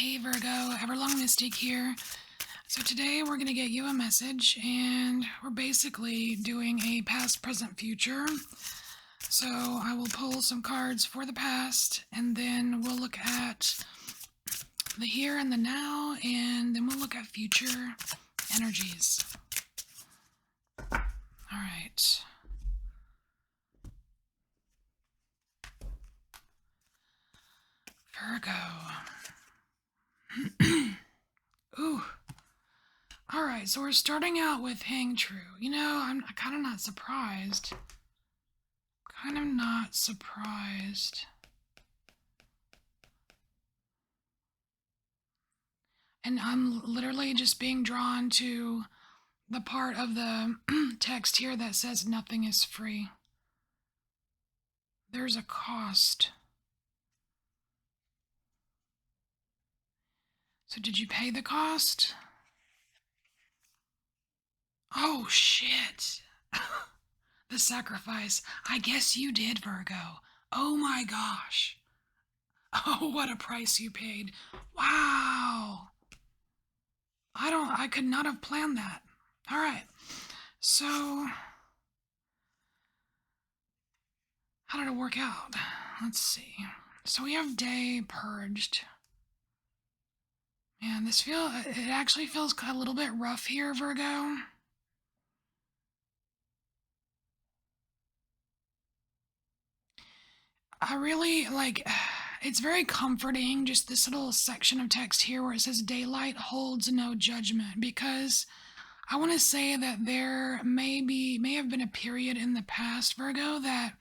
Hey Virgo, EverlongMystic here. So today we're going to get you a message, and we're basically doing a past, present, future. So I will pull some cards for the past, and then we'll look at the here and the now, and then we'll look at future energies. All right. Virgo. Ooh. All right, so we're starting out with hang true. You know, I'm kind of not surprised. And I'm literally just being drawn to the part of the text here that says nothing is free. There's a cost. So did you pay the cost? Oh, shit. The sacrifice. I guess you did, Virgo. Oh my gosh. Oh, what a price you paid. Wow. I could not have planned that. All right. So, how did it work out? Let's see. So we have day purged. Man, it actually feels a little bit rough here, Virgo. I really it's very comforting, just this little section of text here where it says daylight holds no judgment, because I want to say that there may have been a period in the past, Virgo, that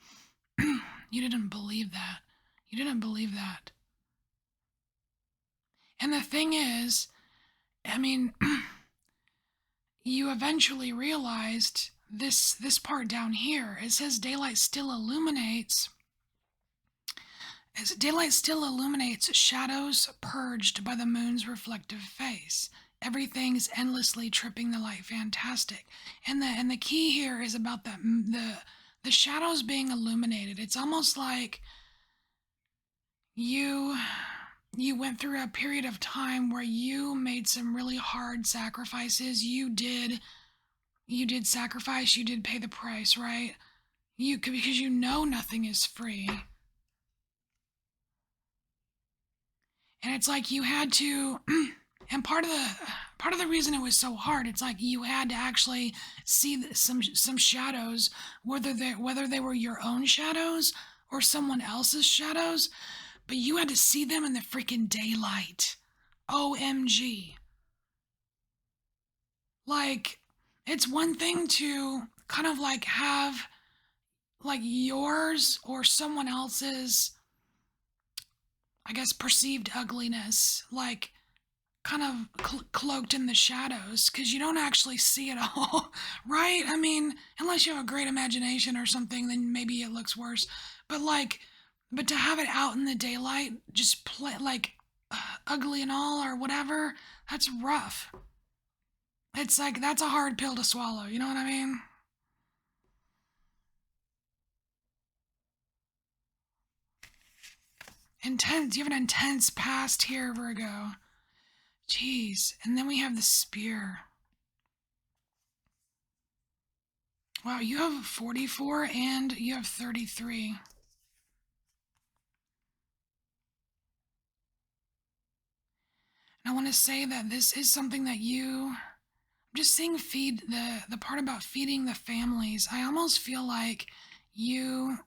you didn't believe that. You didn't believe that. And the thing is, I mean, you eventually realized this part down here. It says daylight still illuminates. As daylight still illuminates shadows purged by the moon's reflective face. Everything's endlessly tripping the light fantastic. And the key here is about the shadows being illuminated. It's almost like you went through a period of time where you made some really hard sacrifices. You did sacrifice, you did pay the price, right? Because you know nothing is free. And it's like you had to, and part of the reason it was so hard, it's like you had to actually see some shadows, whether they were your own shadows or someone else's shadows, but you had to see them in the freaking daylight. OMG. Like, it's one thing to kind of like have like yours or someone else's, I guess, perceived ugliness, like kind of cloaked in the shadows, because you don't actually see it all, right? I mean, unless you have a great imagination or something, then maybe it looks worse. But to have it out in the daylight, just play like ugly and all or whatever, that's rough. It's like that's a hard pill to swallow. You know what I mean? Intense. You have an intense past here, Virgo. Jeez. And then we have the spear. Wow, you have 44 and you have 33. And I want to say that this is something that I'm just seeing feed the part about feeding the families. I almost feel like you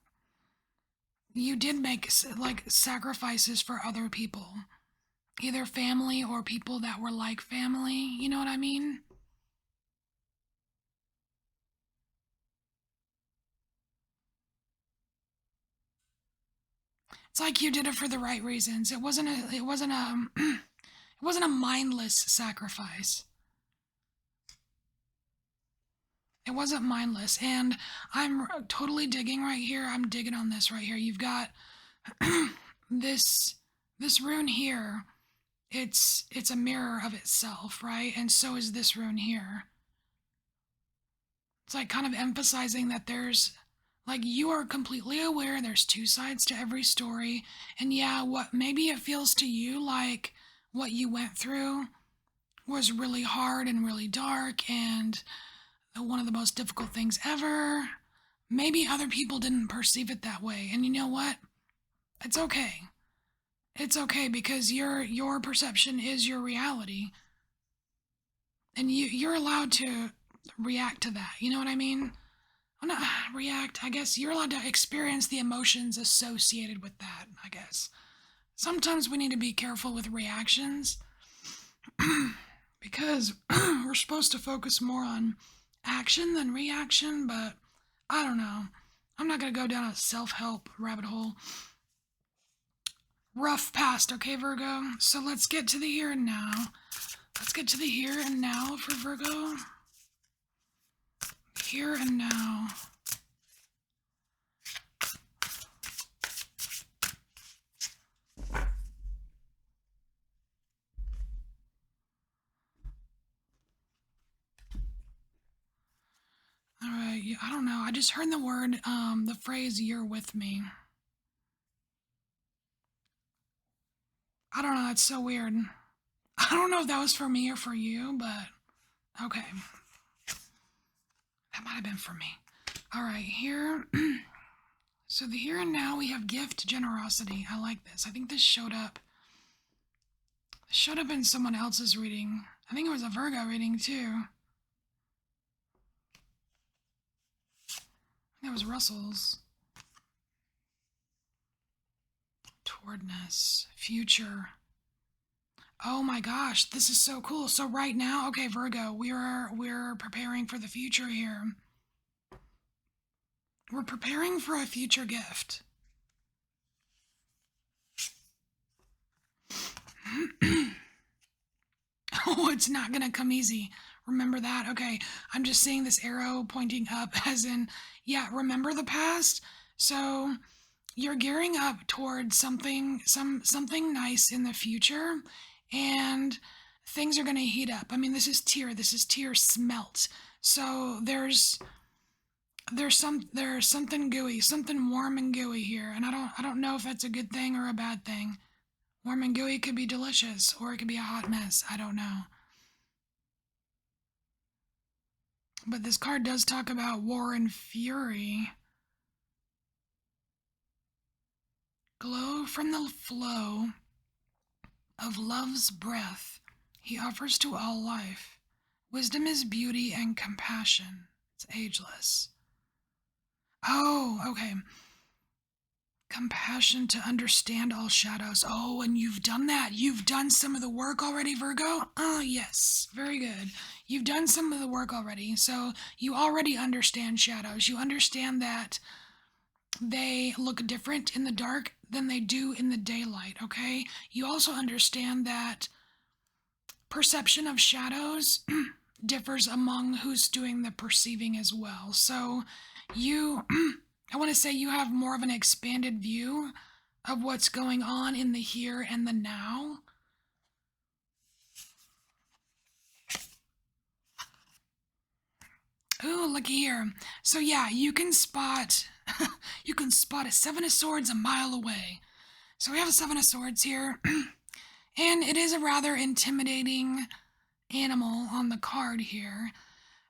did make like sacrifices for other people, either family or people that were like family. You know what I mean? It's like you did it for the right reasons. It wasn't a mindless sacrifice. It wasn't mindless. And I'm totally digging right here. I'm digging on this right here. You've got this rune here. It's a mirror of itself, right? And so is this rune here. It's like kind of emphasizing that there's like you are completely aware there's two sides to every story. And yeah, what maybe it feels to you like what you went through was really hard and really dark and one of the most difficult things ever. Maybe other people didn't perceive it that way. And you know what? It's okay. It's okay because your perception is your reality. And you're allowed to react to that. You know what I mean? Well, not react. I guess you're allowed to experience the emotions associated with that, I guess. Sometimes we need to be careful with reactions because we're supposed to focus more on action than reaction, but I don't know. I'm not going to go down a self-help rabbit hole. Rough past, okay, Virgo? So let's get to the here and now. Let's get to the here and now for Virgo. Here and now. All right, I don't know. I just heard the phrase, you're with me. I don't know, that's so weird. I don't know if that was for me or for you, but okay. That might have been for me. All right, here. So the here and now we have gift, generosity. I like this. I think this showed up in someone else's reading. I think it was a Virgo reading too. That was Russell's. Towardness, future. Oh my gosh, this is so cool. So right now, okay, Virgo, we're preparing for the future here. We're preparing for a future gift. Oh, it's not gonna come easy. Remember that? Okay, I'm just seeing this arrow pointing up as in, yeah, remember the past? So you're gearing up towards something nice in the future, and things are gonna heat up. I mean, this is tear smelt. So there's something gooey, something warm and gooey here, and I don't know if that's a good thing or a bad thing. Warm and gooey could be delicious, or it could be a hot mess. I don't know. But this card does talk about war and fury. Glow from the flow of love's breath he offers to all life. Wisdom is beauty and compassion. It's ageless. Oh, okay. Compassion to understand all shadows. Oh, and you've done that. You've done some of the work already, Virgo? Oh, yes. Very good. You've done some of the work already. So you already understand shadows. You understand that they look different in the dark than they do in the daylight, okay? You also understand that perception of shadows differs among who's doing the perceiving as well. So you... I want to say you have more of an expanded view of what's going on in the here and the now. Ooh, looky here. So yeah, you can spot a Seven of Swords a mile away. So we have a Seven of Swords here, and it is a rather intimidating animal on the card here.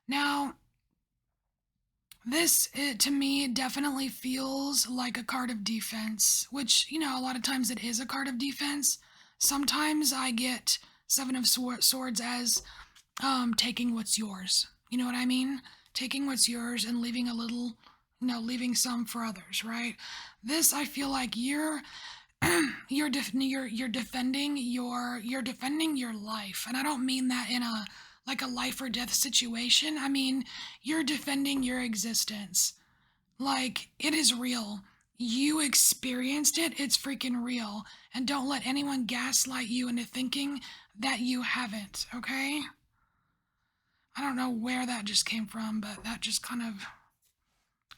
Now, this, to me, definitely feels like a card of defense, which, you know, a lot of times it is a card of defense. Sometimes I get Seven of Swords as taking what's yours. You know what I mean? Taking what's yours and leaving a little, you know, leaving some for others, right? This, I feel like you're defending your life, and I don't mean that in a like a life or death situation. I mean, you're defending your existence. Like, it is real. You experienced it, it's freaking real. And don't let anyone gaslight you into thinking that you haven't, okay? I don't know where that just came from, but that just kind of,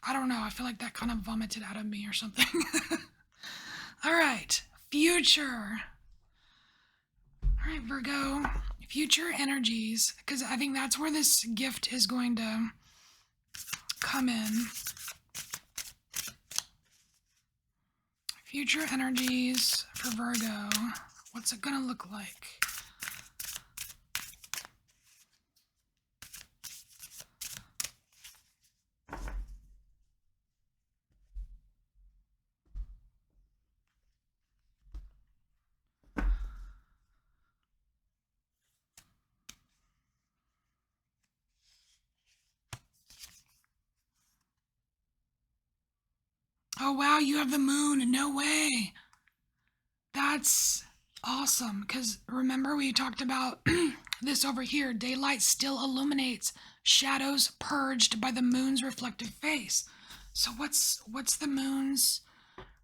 I don't know, I feel like that kind of vomited out of me or something. All right, future. All right, Virgo. Future energies, because I think that's where this gift is going to come in. Future energies for Virgo. What's it gonna look like? Oh wow, you have the moon. No way. That's awesome. Because remember, we talked about this over here. Daylight still illuminates, shadows purged by the moon's reflective face. So what's the moon's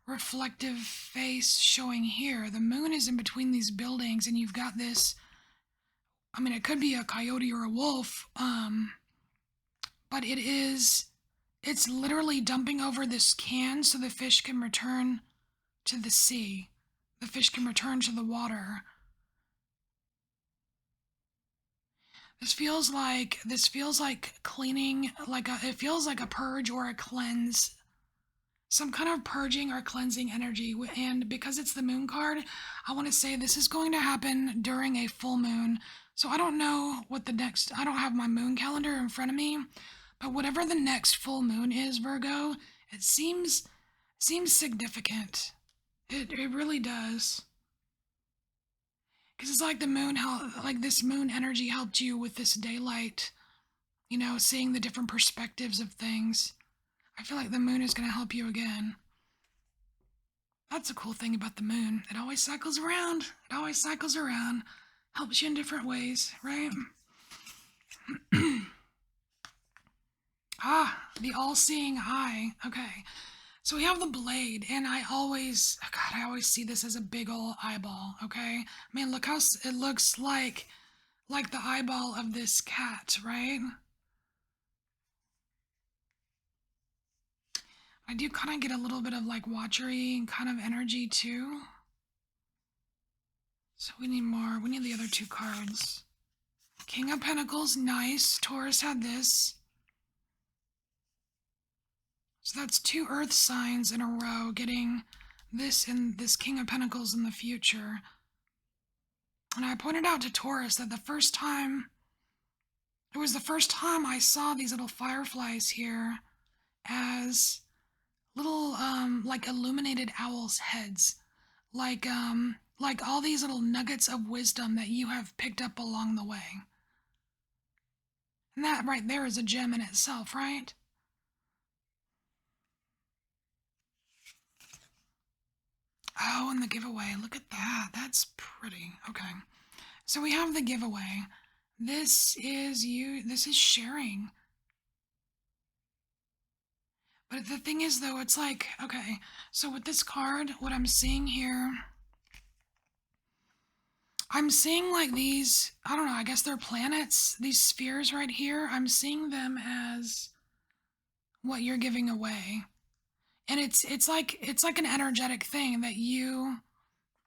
reflective face showing here? The moon is in between these buildings, and you've got this. I mean, it could be a coyote or a wolf, but it's literally dumping over this can so the fish can return to the sea. The fish can return to the water. This feels like cleaning, it feels like a purge or a cleanse, some kind of purging or cleansing energy. And because it's the moon card, I want to say this is going to happen during a full moon. So I don't know what I don't have my moon calendar in front of me, but whatever the next full moon is, Virgo, it seems significant. It really does. Because it's like the moon, like this moon energy helped you with this daylight, seeing the different perspectives of things. I feel like the moon is going to help you again. That's a cool thing about the moon. It always cycles around. It always cycles around. Helps you in different ways, right? The all-seeing eye. Okay. So we have the blade, and I always see this as a big ol' eyeball, okay? I mean, look how it looks like the eyeball of this cat, right? I do kind of get a little bit of like watchery kind of energy too. So we need more. We need the other two cards. King of Pentacles, nice. Taurus had this. So that's two earth signs in a row getting this and this King of Pentacles in the future. And I pointed out to Taurus that it was the first time I saw these little fireflies here as little, like illuminated owls' heads. Like all these little nuggets of wisdom that you have picked up along the way. And that right there is a gem in itself, right? Oh, and the giveaway. Look at that. That's pretty. Okay. So we have the giveaway. This is sharing. But the thing is, though, it's like, okay, so with this card, what I'm seeing here, I'm seeing like these, I don't know, I guess they're planets, these spheres right here. I'm seeing them as what you're giving away. And it's like an energetic thing that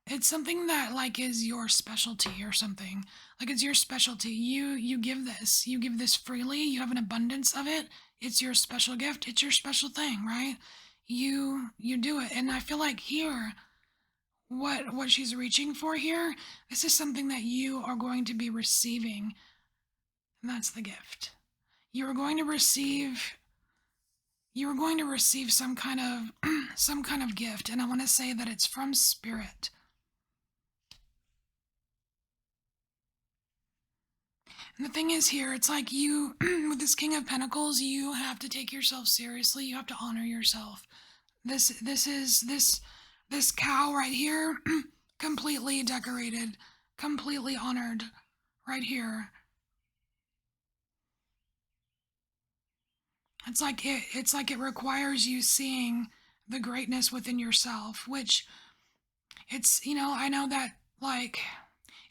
it's something that like is your specialty or something. Like it's your specialty. You give this freely. You have an abundance of it. It's your special gift. It's your special thing, right? You do it. And I feel like here, what she's reaching for here, this is something that you are going to be receiving. And that's the gift. You are going to receive some kind of gift, and I want to say that it's from spirit. And the thing is here, it's like you, with this King of Pentacles, you have to take yourself seriously. You have to honor yourself. This cow right here, completely decorated, completely honored, right here. It's like it requires you seeing the greatness within yourself, which I know that like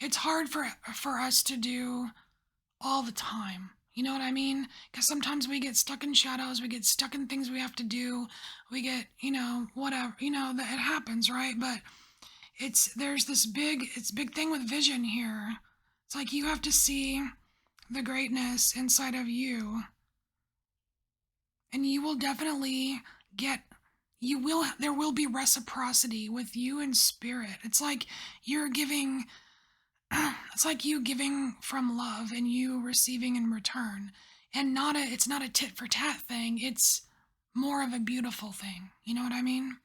it's hard for us to do all the time. You know what I mean? Because sometimes we get stuck in shadows, we get stuck in things we have to do, we get, whatever, that it happens, right? But there's this big thing with vision here. It's like you have to see the greatness inside of you. And you will definitely there will be reciprocity with you in spirit. It's like you're giving, it's like you giving from love and you receiving in return. And it's not a tit for tat thing. It's more of a beautiful thing. You know what I mean?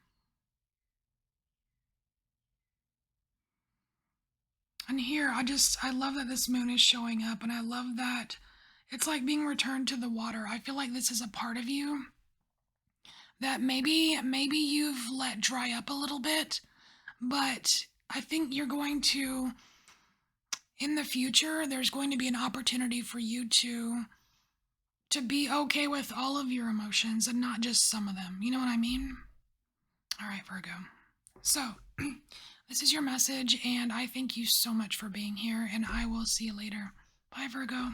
And here, I love that this moon is showing up, and I love that it's like being returned to the water. I feel like this is a part of you that maybe you've let dry up a little bit, but I think you're going to, in the future, there's going to be an opportunity for you to be okay with all of your emotions and not just some of them. You know what I mean? All right, Virgo. So, this is your message, and I thank you so much for being here, and I will see you later. Bye, Virgo.